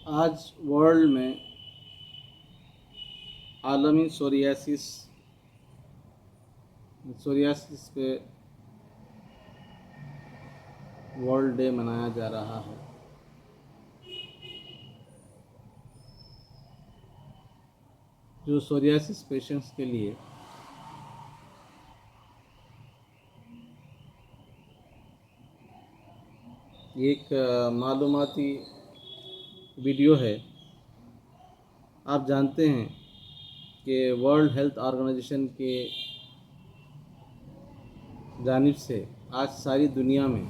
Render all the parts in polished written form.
आज वर्ल्ड में आलमी सोरियासिस पे वर्ल्ड डे मनाया जा रहा है। जो सोरियासिस पेशेंट्स के लिए एक मालूमाती वीडियो है। आप जानते हैं कि वर्ल्ड हेल्थ ऑर्गेनाइजेशन के जानिब से आज सारी दुनिया में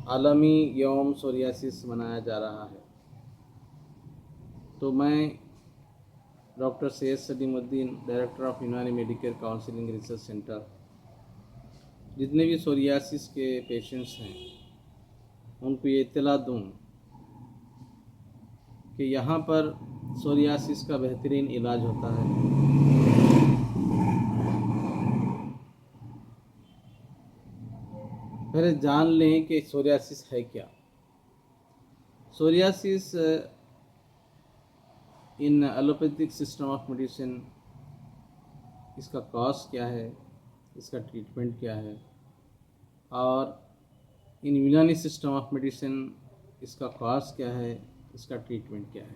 आलमी यौम सोरियासिस मनाया जा रहा है। तो मैं doctor Syed Salimuddin, director of यूनानी मेडिकल काउंसलिंग रिसर्च सेंटर, जितने भी सोरियासिस के पेशेंट्स हैं उनको ये इत्तला दूँ कि यहाँ पर सोरियासिस का बेहतरीन इलाज होता है। पहले जान लें कि सोरियासिस है क्या। Psoriasis in allopathic system of medicine, इसका कॉज क्या है, इसका ट्रीटमेंट क्या है, और इन यूनानी सिस्टम ऑफ मेडिसिन इसका कॉज क्या है, इसका ट्रीटमेंट क्या है।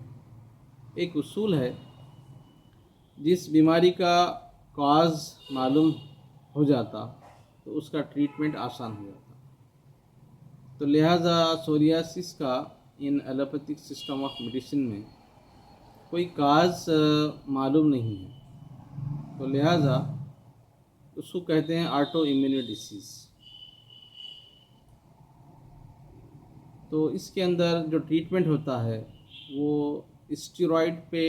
एक उसूल है, जिस बीमारी का कॉज मालूम हो जाता तो उसका ट्रीटमेंट आसान हो जाता। तो लिहाजा सोरियासिस का इन एलोपैथिक सिस्टम ऑफ मेडिसिन में कोई काज मालूम नहीं है, तो लिहाजा उसको कहते हैं ऑटो इम्यून डिसीज़। तो इसके अंदर जो ट्रीटमेंट होता है वो स्टेरॉइड पे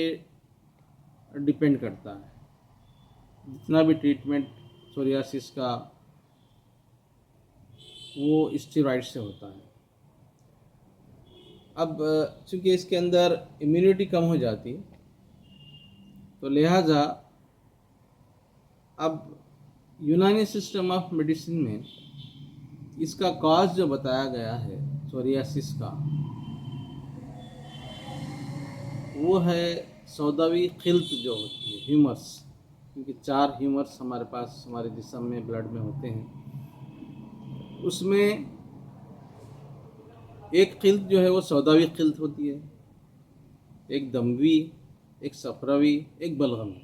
डिपेंड करता है। जितना भी ट्रीटमेंट सोरियासिस का वो स्टेरॉइड से होता है। अब चूँकि इसके अंदर इम्यूनिटी कम हो जाती है, तो लिहाजा अब यूनानी सिस्टम ऑफ मेडिसिन में इसका कॉज जो बताया गया है सोरियासिस का, वो है सौदावी खिल्त जो होती है, ह्यूमर्स। क्योंकि 4 ह्यूमर्स हमारे पास हमारे जिस्म में, ब्लड में होते हैं। उसमें एक खिल्त जो है वो सौदावी खिल्त होती है, एक दमवी, एक सफरवी, एक बलगमी।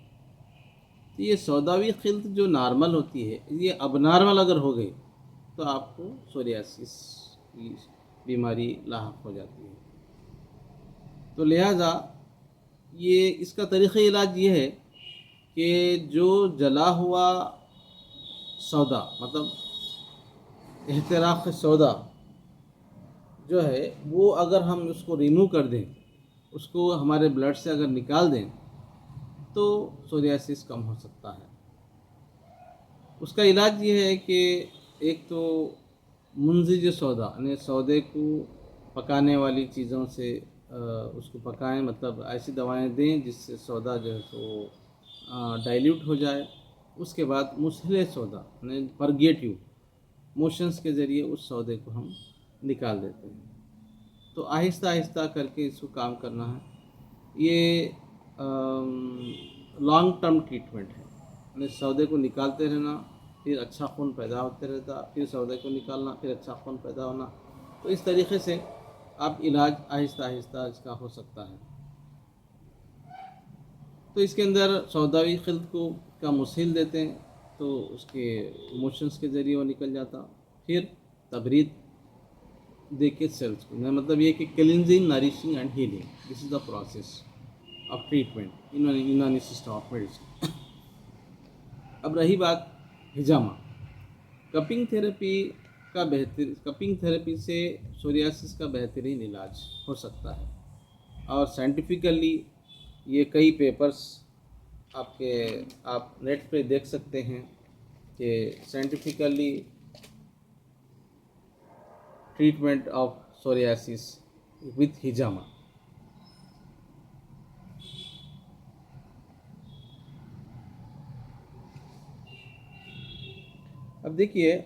तो ये सौदावी खिल्त जो नॉर्मल होती है, ये अब नॉर्मल अगर हो गई तो आपको सोरियासिस की बीमारी लाहक हो जाती है। तो लिहाजा ये इसका तरीक़ा इलाज ये है कि जो जला हुआ सौदा, मतलब एहतराक़ सौदा जो है, वो अगर हम उसको रिमूव कर दें, उसको हमारे ब्लड से अगर निकाल दें, तो सोरियासिस कम हो सकता है। उसका इलाज ये है कि एक तो मुंजिज सौदा, यानी सौदे को पकाने वाली चीज़ों से उसको पकाएं, मतलब ऐसी दवाएं दें जिससे सौदा जो है तो डाइल्यूट हो जाए। उसके बाद मुसले सौदा, यानी परगेटिव मोशंस के ज़रिए उस सौदे को हम निकाल देते हैं। तो आहिस्ता आहिस्ता करके इसको काम करना है। ये लॉन्ग टर्म ट्रीटमेंट है, यानी सौदे को निकालते रहना, फिर अच्छा खून पैदा होते रहता, फिर सौदे को निकालना, फिर अच्छा खून पैदा होना। तो इस तरीके से आप इलाज आहिस्ता आहिस्ता इसका हो सकता है। तो इसके अंदर सौदावी खिल्त को का मुसील देते हैं, तो उसके मोशंस के ज़रिए वो निकल जाता। फिर तबरीद दे के सेल्स को, मतलब ये कि cleansing, nourishing and healing, this is the process of treatment इन यूनानी सिस्टम ऑफ मेडिसिन। अब रही बात हिजामा, कपिंग थेरेपी कपिंग थेरेपी से सोरियासिस का बेहतरीन इलाज हो सकता है। और साइंटिफिकली ये कई पेपर्स आप नेट पे देख सकते हैं कि scientifically treatment of psoriasis with हिजामा। अब देखिए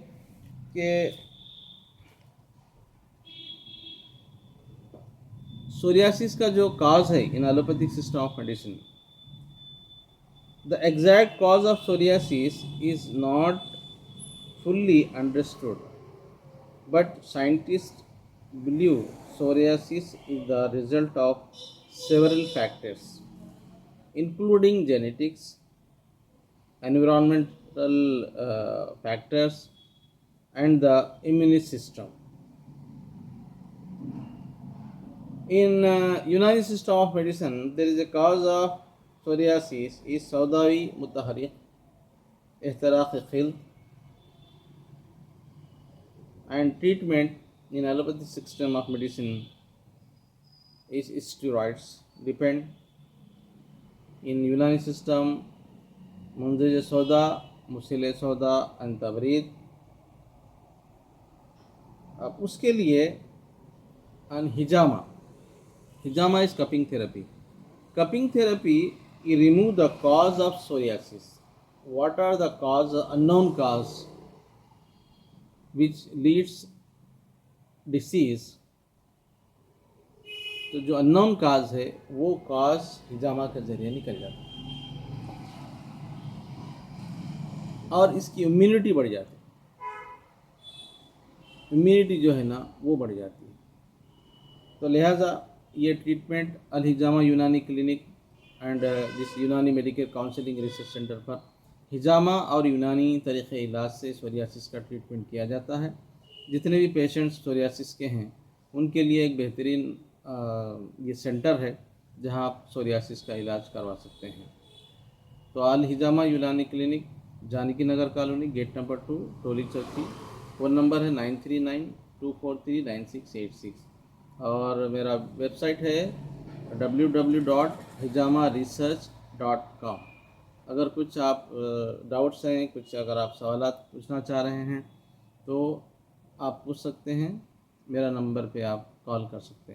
कि सोरियासिस का जो काज है in allopathic system of medicine, the exact cause of psoriasis is not fully understood, but scientists believe psoriasis is the result of several factors, including genetics, environmental factors, and the immune system. In Unani system of medicine, there is a cause of psoriasis is Saudawi mutahariq, ihtiraq khil, and treatment in allopathic system of medicine is steroids depend. In Unani system, Munzij soda, Musile soda and tabrid. अब उसके लिए हिजामा is cupping therapy. Cupping therapy remove the cause of psoriasis. What are the cause, unknown cause which leads disease? तो जो unknown काज है वो काज हिजामा के जरिए निकल जाता है और इसकी इम्यूनिटी बढ़ जाती है। इम्यूनिटी जो है ना वो बढ़ जाती है। तो लिहाजा ये ट्रीटमेंट अल हिजामा यूनानी क्लिनिक एंड जिस यूनानी मेडिकल काउंसलिंग रिसर्च सेंटर पर हिजामा और यूनानी तरीक़े इलाज से सोरियासिस का ट्रीटमेंट किया जाता है। जितने भी पेशेंट्स सोरियासिस के हैं उनके लिए एक बेहतरीन ये सेंटर है जहां आप सोरियासिस का इलाज करवा सकते हैं। तो अल हिजामा यूनानी क्लिनिक, जानकी नगर कॉलोनी, गेट नंबर 2, टोली चौकी। फ़ोन नंबर है 9392439686 और मेरा वेबसाइट है www.hijamaresearch.com। अगर कुछ आप डाउट्स हैं, कुछ अगर आप सवालात पूछना चाह रहे हैं तो आप पूछ सकते हैं। मेरा नंबर पे आप कॉल कर सकते हैं।